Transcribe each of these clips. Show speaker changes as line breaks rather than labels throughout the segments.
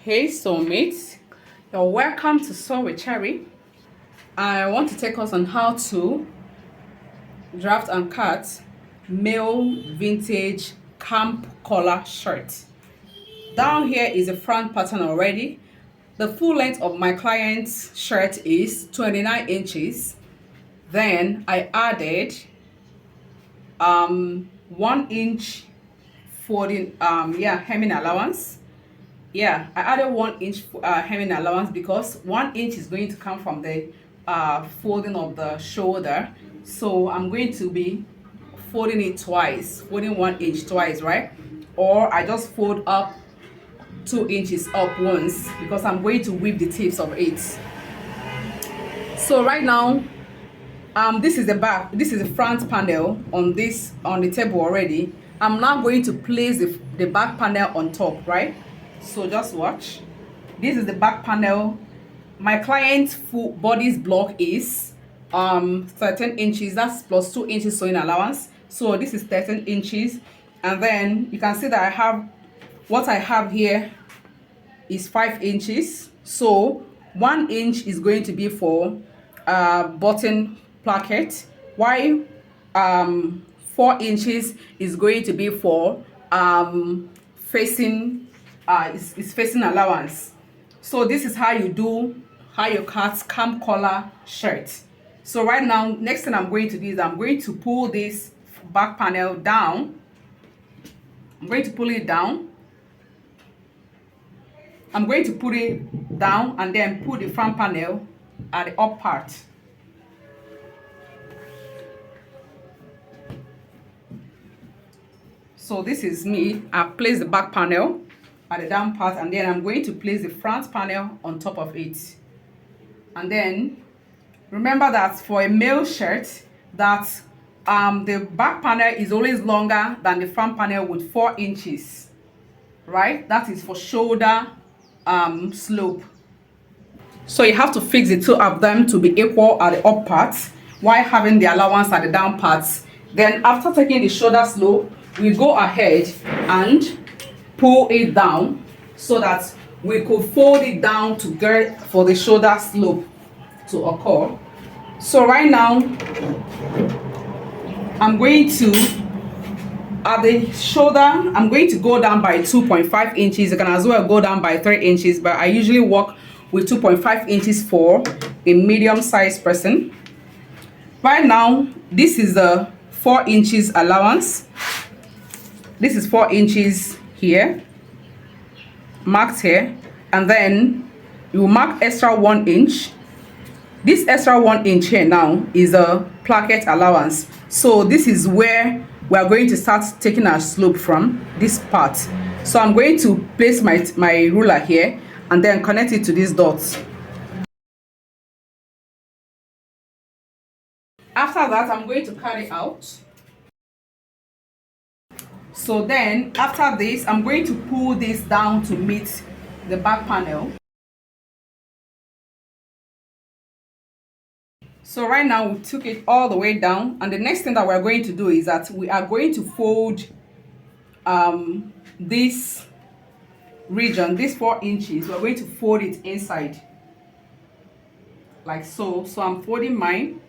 Hey soulmates, you're welcome to Sew with Cherry. I want to take us on how to draft and cut male vintage camp collar shirt. Down here is a front pattern already. The full length of my client's shirt is 29 inches. Then I added 1 inch folding hemming allowance. Yeah, I added 1 inch hemming allowance because 1 inch is going to come from the folding of the shoulder. So I'm going to be folding it twice, folding 1 inch twice, right? Or I just fold up 2 inches up once because I'm going to whip the tips of it. So right now, this is the back, this is the front panel on the table already. I'm now going to place the back panel on top, right? So just watch. This is the back panel. My client's full body's block is 13 inches. That's plus 2 inches sewing allowance. So this is 13 inches. And then you can see that I have what I have here is 5 inches. So 1 inch is going to be for button placket, while 4 inches is going to be for facing is facing allowance. So this is how you cut camp collar shirt. So right now, next thing I'm going to do is I'm going to pull this back panel down. I'm going to pull it down. I'm going to put it down and then put the front panel at the up part. So this is me. I've placed the back panel at the down part, and then I'm going to place the front panel on top of it. And then remember that for a male shirt, that the back panel is always longer than the front panel with 4 inches, right? That is for shoulder slope. So you have to fix the two of them to be equal at the up part while having the allowance at the down parts. Then after taking the shoulder slope, we go ahead and pull it down so that we could fold it down to get for the shoulder slope to occur. So right now, I'm going to, at the shoulder, I'm going to go down by 2.5 inches. You can as well go down by 3 inches, but I usually work with 2.5 inches for a medium-sized person. Right now, this is the 4 inches allowance. This is 4 inches here, marked here, and then you mark extra 1 inch. This extra 1 inch here now is a placket allowance. So this is where we are going to start taking our slope from, this part. So I'm going to place my ruler here and then connect it to these dots. After that, I'm going to cut it out. So then after this, I'm going to pull this down to meet the back panel. So right now we took it all the way down, and the next thing that we're going to do is that we are going to fold this region, this 4 inches, we're going to fold it inside like so. So I'm folding mine.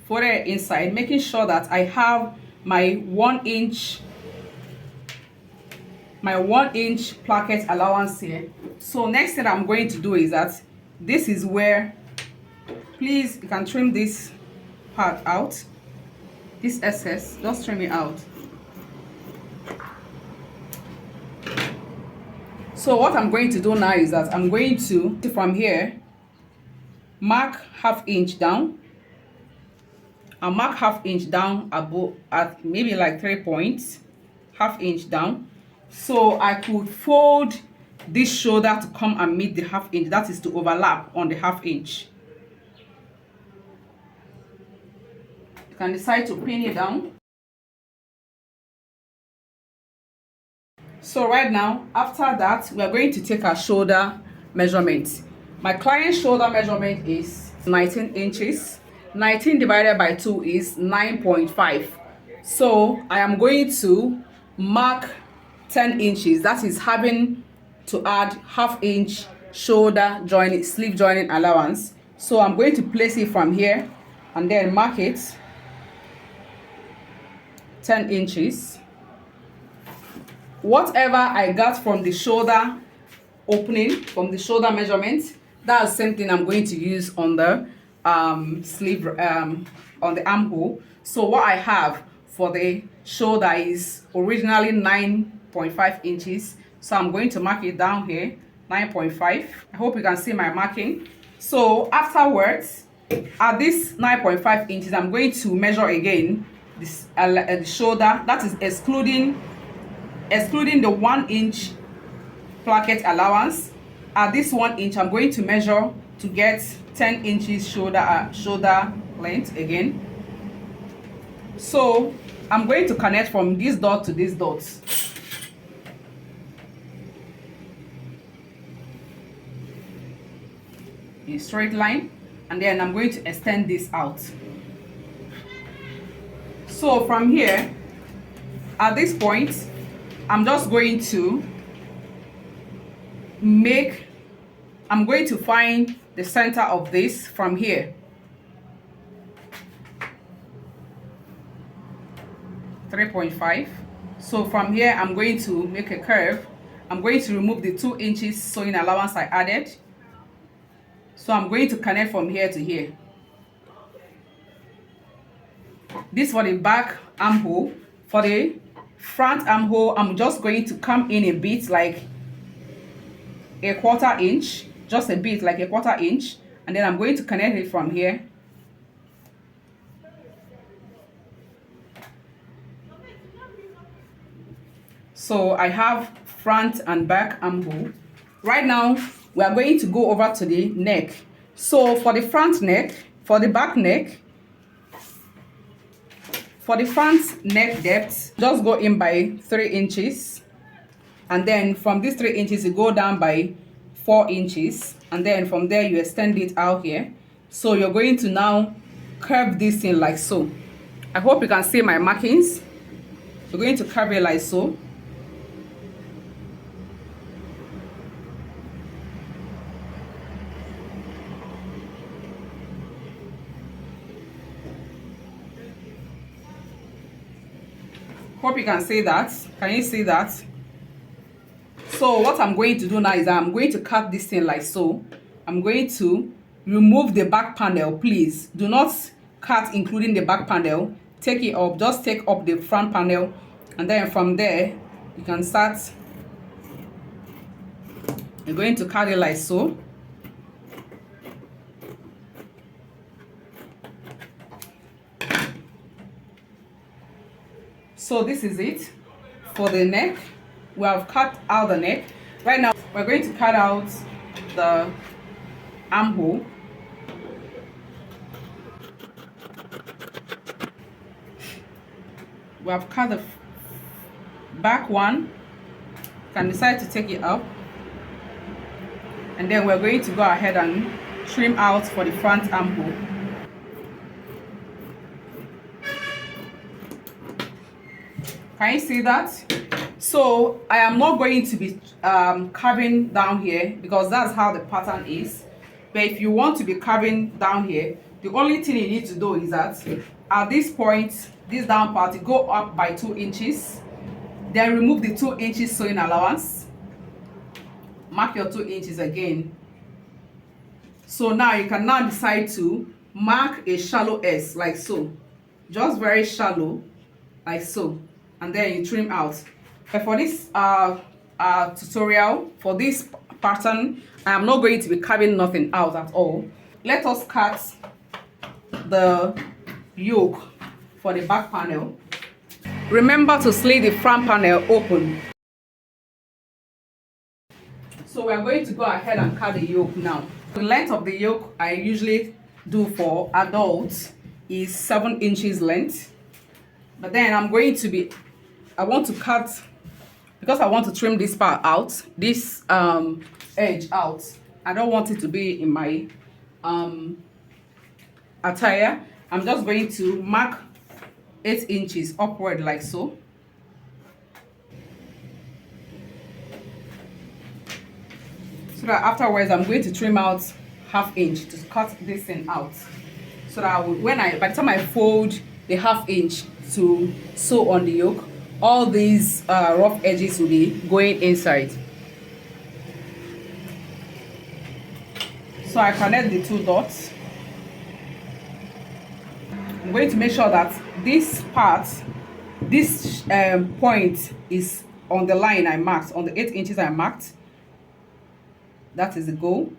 Fold it inside, making sure that I have my 1 inch placket allowance here. So next thing I'm going to do is that this is where, please, you can trim this part out, this excess, just trim it out. So what I'm going to do now is that I'm going to, from here, mark ½ inch down. I'll mark ½ inch down above at maybe like 3 points, ½ inch down. So I could fold this shoulder to come and meet the ½ inch. That is to overlap on the ½ inch. You can decide to pin it down. So right now, after that, we are going to take our shoulder measurement. My client's shoulder measurement is 19 inches. 19 divided by 2 is 9.5. So I am going to mark 10 inches. That is having to add ½ inch shoulder joining, sleeve joining allowance. So I'm going to place it from here and then mark it 10 inches. Whatever I got from the shoulder opening, from the shoulder measurement, that's the same thing I'm going to use on the sleeve, on the armhole. So what I have for the shoulder is originally 9.5 inches. So I'm going to mark it down here, 9.5. I hope you can see my marking. So afterwards, at this 9.5 inches, I'm going to measure again this the shoulder. That is excluding the 1 inch placket allowance. At this 1 inch, I'm going to measure to get 10 inches shoulder length again. So I'm going to connect from this dot to this dot. In a straight line, and then I'm going to extend this out. So from here, at this point, I'm just going to find the center of this from here. 3.5. So from here, I'm going to make a curve. I'm going to remove the 2 inches sewing allowance I added. So I'm going to connect from here to here. This for the back armhole. For the front armhole, I'm just going to come in a bit, like a 1/4 inch, just a bit, like a 1/4 inch, and then I'm going to connect it from here. So I have front and back armhole. Right now, we are going to go over to the neck. So for the front neck, for the back neck, for the front neck depth, just go in by 3 inches. And then from these 3 inches, you go down by 4 inches. And then from there, you extend it out here. So you're going to now curve this in like so. I hope you can see my markings. You're going to curve it like so. Hope you can see that. Can you see that? So what I'm going to do now is I'm going to cut this thing like so. I'm going to remove the back panel. Please do not cut including the back panel. Take it up. Just take up the front panel, and then from there you can start. You're going to cut it like so. So this is it for the neck. We have cut out the neck. Right now, we're going to cut out the armhole. We have cut the back one. You can decide to take it up. And then we're going to go ahead and trim out for the front armhole. Can you see that? So I am not going to be carving down here because that's how the pattern is. But if you want to be carving down here, the only thing you need to do is that at this point, this down part, you go up by 2 inches. Then remove the 2 inches sewing allowance. Mark your 2 inches again. So now you can now decide to mark a shallow S like so. Just very shallow, like so. And then you trim out. But for this tutorial, for this pattern, I am not going to be carving nothing out at all. Let us cut the yoke for the back panel. Remember to slit the front panel open. So we are going to go ahead and cut the yoke now. The length of the yoke I usually do for adults is 7 inches length. But then I want to cut, because I want to trim this part out, this edge out. I don't want it to be in my attire. I'm just going to mark 8 inches upward like so. so that afterwards I'm going to trim out 1/2 inch to cut this thing out, so that by the time I fold the 1/2 inch to sew on the yoke, all these rough edges will be going inside. So I connect the 2 dots. I'm going to make sure that this part, this point is on the line I marked, on the 8 inches I marked. That is the goal.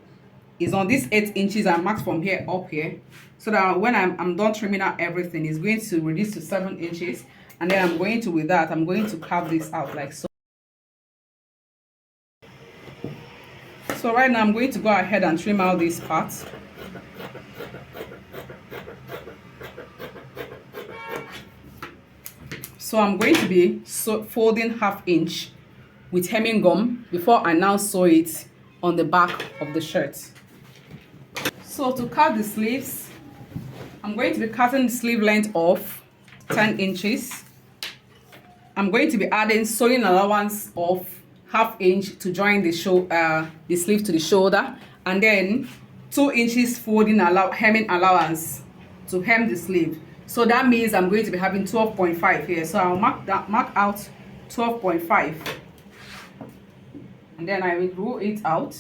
Is on this 8 inches I marked from here up here, so that when I'm done trimming out everything, it's going to reduce to 7 inches, and then I'm going to, with that, I'm going to carve this out like so. So right now I'm going to go ahead and trim out this part. So I'm going to be folding 1/2 inch with hemming gum before I now sew it on the back of the shirt. So to cut the sleeves, I'm going to be cutting the sleeve length of 10 inches. I'm going to be adding sewing allowance of 1/2 inch to join the sleeve to the shoulder, and then 2 inches hemming allowance to hem the sleeve. So that means I'm going to be having 12.5 here. So I'll mark out 12.5, and then I will roll it out.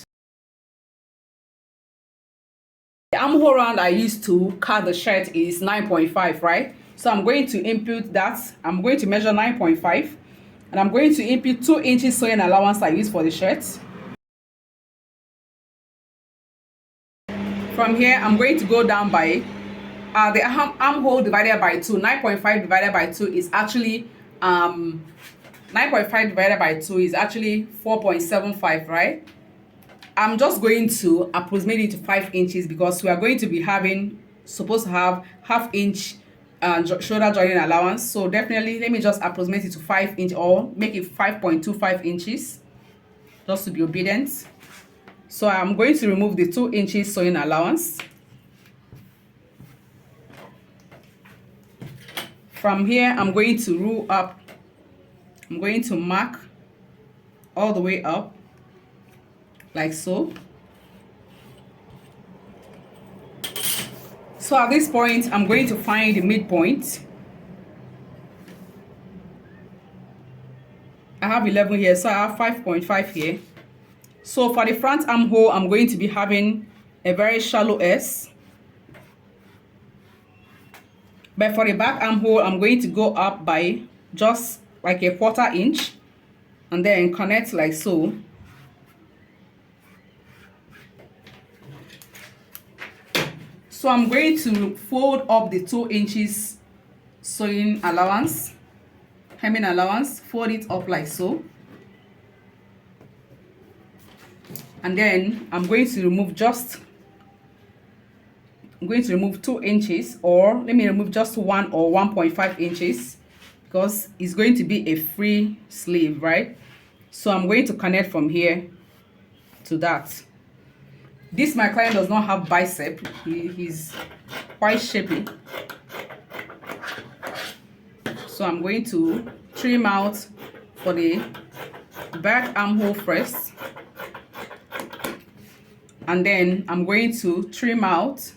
The armhole round I used to cut the shirt is 9.5, right? So I'm going to input that. I'm going to measure 9.5, and I'm going to input 2 inches sewing allowance I use for the shirt. From here, I'm going to go down by the armhole divided by 2. 9.5 divided by 2 is actually 9.5 divided by 2 is actually 4.75, right? I'm just going to approximate it to 5 inches because we are going to be supposed to have 1/2 inch shoulder joining allowance. So definitely let me just approximate it to 5 inch, or make it 5.25 inches, just to be obedient. So I'm going to remove the 2 inches sewing allowance. From here, I'm going to roll up. I'm going to mark all the way up like so. So at this point, I'm going to find the midpoint. I have 11 here, so I have 5.5 here. So for the front armhole, I'm going to be having a very shallow S. But for the back armhole, I'm going to go up by just like a 1/4 inch, and then connect like so. So I'm going to fold up the 2 inches sewing allowance, hemming allowance, fold it up like so. And then I'm going to remove 2 inches, or let me remove just 1 or 1.5 inches, because it's going to be a free sleeve, right? So I'm going to connect from here to that. This, my client does not have bicep. He's quite shapy. So I'm going to trim out for the back armhole first, and then I'm going to trim out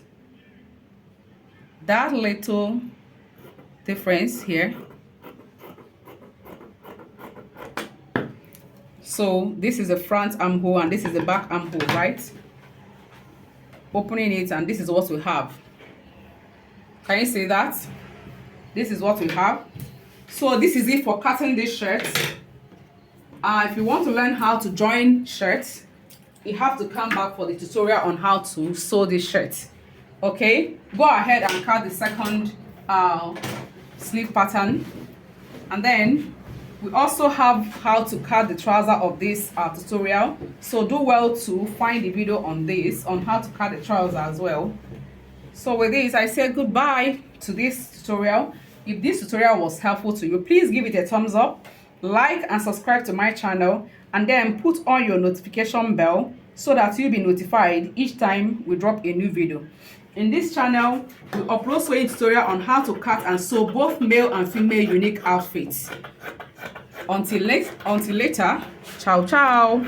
that little difference here. So this is the front armhole and this is the back armhole, right? Opening it, and this is what we have. Can you see that? This is what we have. So this is it for cutting this shirt. If you want to learn how to join shirts, you have to come back for the tutorial on how to sew this shirt. Okay, go ahead and cut the second sleeve pattern, and then we also have how to cut the trouser of this tutorial. So do well to find the video on this, on how to cut the trouser as well. So with this, I say goodbye to this tutorial. If this tutorial was helpful to you, please give it a thumbs up, like and subscribe to my channel, and then put on your notification bell so that you'll be notified each time we drop a new video. In this channel, we upload sewing tutorial on how to cut and sew both male and female unique outfits. Until later, ciao ciao.